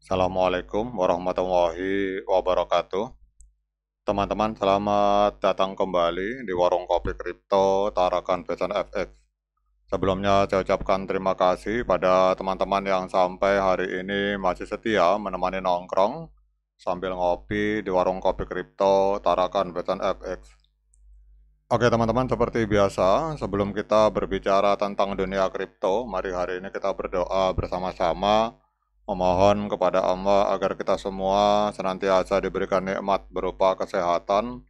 Assalamualaikum warahmatullahi wabarakatuh. Teman-teman, selamat datang kembali di Warung Kopi Kripto Tarakan Besan FX. Sebelumnya saya ucapkan terima kasih pada teman-teman yang sampai hari ini masih setia menemani nongkrong sambil ngopi di Warung Kopi Kripto Tarakan Besan FX. Oke teman-teman, seperti biasa, sebelum kita berbicara tentang dunia kripto, mari hari ini kita berdoa bersama-sama memohon kepada Allah agar kita semua senantiasa diberikan nikmat berupa kesehatan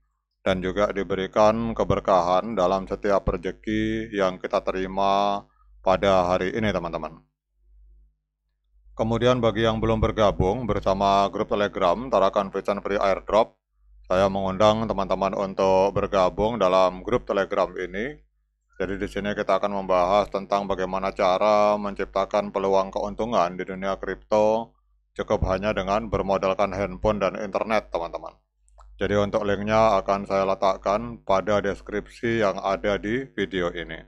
dan juga diberikan keberkahan dalam setiap rezeki yang kita terima pada hari ini teman-teman. Kemudian bagi yang belum bergabung bersama grup Telegram Tarakan Vision Free Airdrop, saya mengundang teman-teman untuk bergabung dalam grup Telegram ini. Jadi di sini kita akan membahas tentang bagaimana cara menciptakan peluang keuntungan di dunia kripto cukup hanya dengan bermodalkan handphone dan internet, teman-teman. Jadi untuk linknya akan saya letakkan pada deskripsi yang ada di video ini.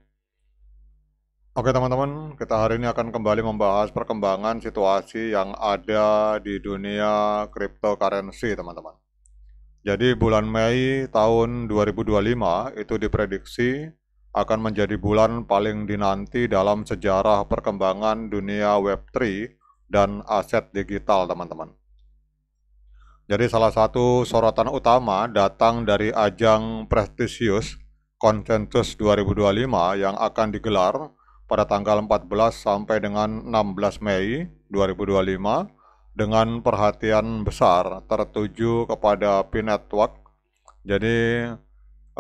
Oke teman-teman, kita hari ini akan kembali membahas perkembangan situasi yang ada di dunia cryptocurrency, teman-teman. Jadi bulan Mei tahun 2025 itu diprediksi akan menjadi bulan paling dinanti dalam sejarah perkembangan dunia Web3 dan aset digital, teman-teman. Jadi salah satu sorotan utama datang dari ajang prestisius Consensus 2025 yang akan digelar pada tanggal 14 sampai dengan 16 Mei 2025 dengan perhatian besar tertuju kepada P-Network. Jadi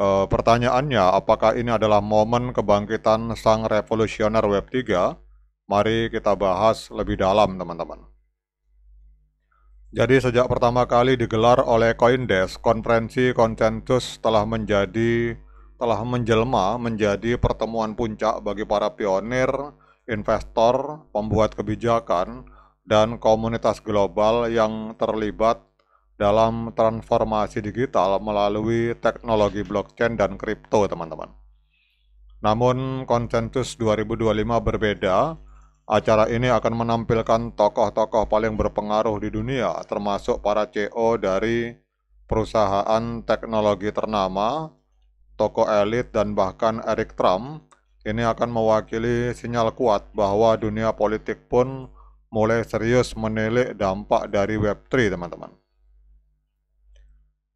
pertanyaannya, apakah ini adalah momen kebangkitan sang revolusioner Web3? Mari kita bahas lebih dalam, teman-teman. Jadi sejak pertama kali digelar oleh CoinDesk, konferensi konsensus telah menjelma menjadi pertemuan puncak bagi para pionir, investor, pembuat kebijakan, dan komunitas global yang terlibat dalam transformasi digital melalui teknologi blockchain dan kripto, teman-teman. Namun konsensus 2025 berbeda. Acara ini akan menampilkan tokoh-tokoh paling berpengaruh di dunia, termasuk para CEO dari perusahaan teknologi ternama, tokoh elit, dan bahkan Eric Trump. Ini akan mewakili sinyal kuat bahwa dunia politik pun mulai serius menilik dampak dari Web3, teman-teman.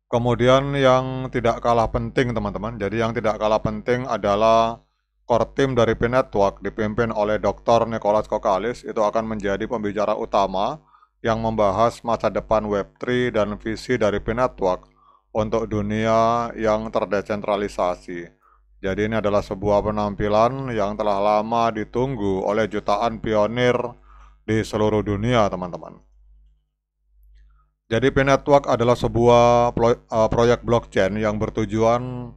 Kemudian yang tidak kalah penting, teman-teman. Jadi yang tidak kalah penting adalah core team dari P-Network dipimpin oleh Dr. Nicholas Kokalis itu akan menjadi pembicara utama yang membahas masa depan Web3 dan visi dari P-Network untuk dunia yang terdesentralisasi. Jadi ini adalah sebuah penampilan yang telah lama ditunggu oleh jutaan pionir di seluruh dunia, teman-teman. Jadi P-Network adalah sebuah proyek blockchain yang bertujuan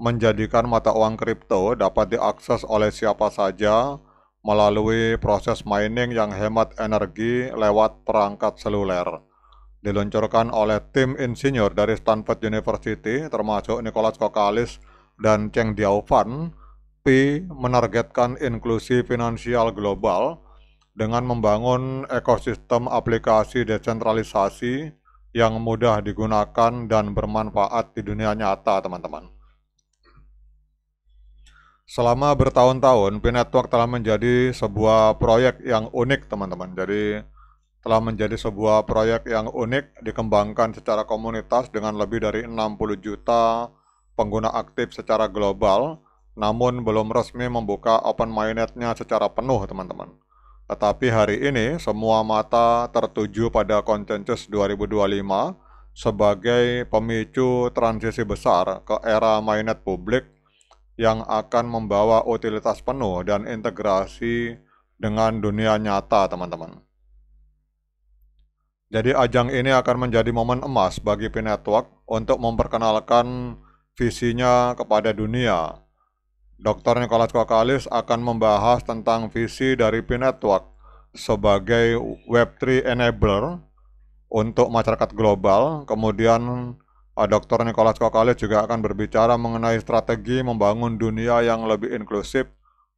menjadikan mata uang kripto dapat diakses oleh siapa saja melalui proses mining yang hemat energi lewat perangkat seluler. Diluncurkan oleh tim insinyur dari Stanford University termasuk Nicholas Kokalis dan Cheng Diaofan. P menargetkan inklusi finansial global dengan membangun ekosistem aplikasi desentralisasi yang mudah digunakan dan bermanfaat di dunia nyata, teman-teman. Selama bertahun-tahun, P-Network telah menjadi sebuah proyek yang unik, teman-teman. Jadi, telah menjadi sebuah proyek yang unik, dikembangkan secara komunitas dengan lebih dari 60 juta pengguna aktif secara global, namun belum resmi membuka open mainnet-nya secara penuh, teman-teman. Tetapi hari ini, semua mata tertuju pada konsensus 2025 sebagai pemicu transisi besar ke era mainnet publik yang akan membawa utilitas penuh dan integrasi dengan dunia nyata, teman-teman. Jadi ajang ini akan menjadi momen emas bagi P-Network untuk memperkenalkan visinya kepada dunia. Dr. Nicholas Kokalis akan membahas tentang visi dari P-Network sebagai Web3 enabler untuk masyarakat global. Kemudian Dr. Nicholas Kokalis juga akan berbicara mengenai strategi membangun dunia yang lebih inklusif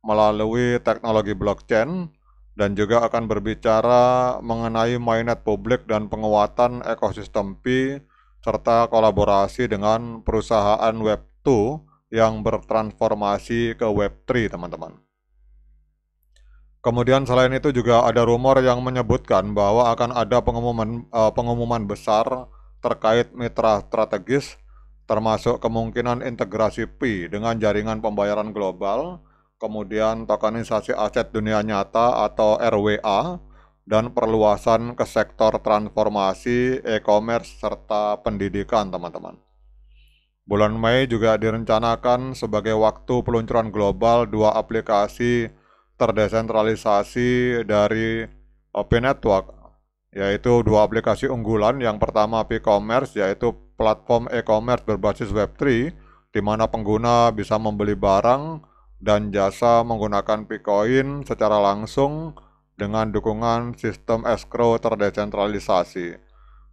melalui teknologi blockchain dan juga akan berbicara mengenai mainnet publik dan penguatan ekosistem Pi, serta kolaborasi dengan perusahaan Web2 yang bertransformasi ke Web3, teman-teman. Kemudian selain itu juga ada rumor yang menyebutkan bahwa akan ada pengumuman besar terkait mitra strategis, termasuk kemungkinan integrasi Pi dengan jaringan pembayaran global, kemudian tokenisasi aset dunia nyata atau RWA, dan perluasan ke sektor transformasi, e-commerce, serta pendidikan, teman-teman. Bulan Mei juga direncanakan sebagai waktu peluncuran global dua aplikasi terdesentralisasi dari Pi Network, yaitu dua aplikasi unggulan. Yang pertama Pi-commerce, yaitu platform e-commerce berbasis Web3, di mana pengguna bisa membeli barang dan jasa menggunakan Picoin secara langsung dengan dukungan sistem escrow terdesentralisasi.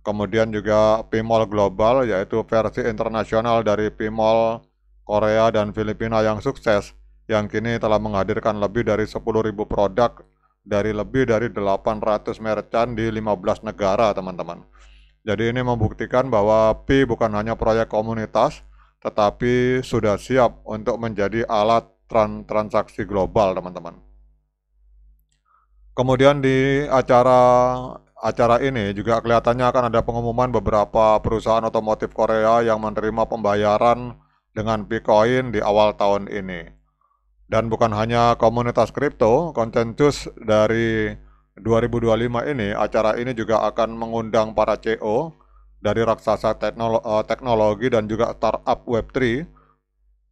Kemudian juga Pi-mall Global, yaitu versi internasional dari Pi-mall Korea dan Filipina yang sukses, yang kini telah menghadirkan lebih dari 10.000 produk dari lebih dari 800 merchant di 15 negara, teman-teman. Jadi ini membuktikan bahwa Pi bukan hanya proyek komunitas, tetapi sudah siap untuk menjadi alat transaksi global, teman-teman. Kemudian di acara ini juga kelihatannya akan ada pengumuman beberapa perusahaan otomotif Korea yang menerima pembayaran dengan Picoin di awal tahun ini. Dan bukan hanya komunitas kripto, konsensus dari 2025 ini, acara ini juga akan mengundang para CEO dari raksasa teknologi dan juga startup Web3,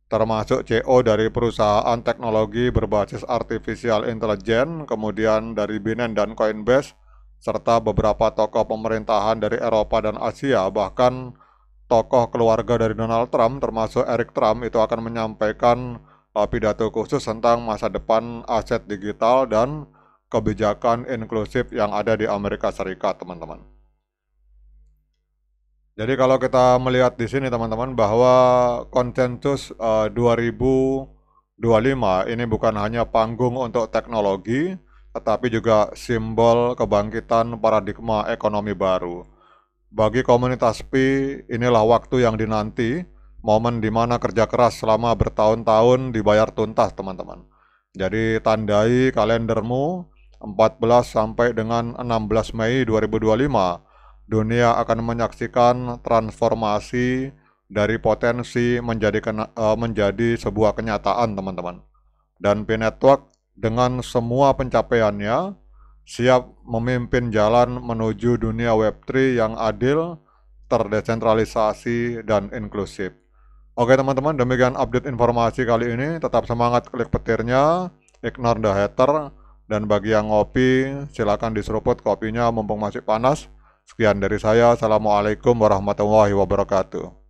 termasuk CEO dari perusahaan teknologi berbasis artificial intelligence, kemudian dari Binance dan Coinbase, serta beberapa tokoh pemerintahan dari Eropa dan Asia. Bahkan tokoh keluarga dari Donald Trump, termasuk Eric Trump, itu akan menyampaikan pidato khusus tentang masa depan aset digital dan kebijakan inklusif yang ada di Amerika Serikat, teman-teman. Jadi kalau kita melihat di sini, teman-teman, bahwa konsensus 2025 ini bukan hanya panggung untuk teknologi, tetapi juga simbol kebangkitan paradigma ekonomi baru. Bagi komunitas Pi, inilah waktu yang dinanti, momen di mana kerja keras selama bertahun-tahun dibayar tuntas, teman-teman. Jadi tandai kalendermu 14 sampai dengan 16 Mei 2025, dunia akan menyaksikan transformasi dari potensi menjadi sebuah kenyataan, teman-teman. Dan Pi Network dengan semua pencapaiannya siap memimpin jalan menuju dunia Web3 yang adil, terdesentralisasi, dan inklusif. Oke, teman-teman, demikian update informasi kali ini. Tetap semangat klik petirnya, ignore the hater, dan bagi yang ngopi, silakan diseruput kopinya mumpung masih panas. Sekian dari saya. Assalamualaikum warahmatullahi wabarakatuh.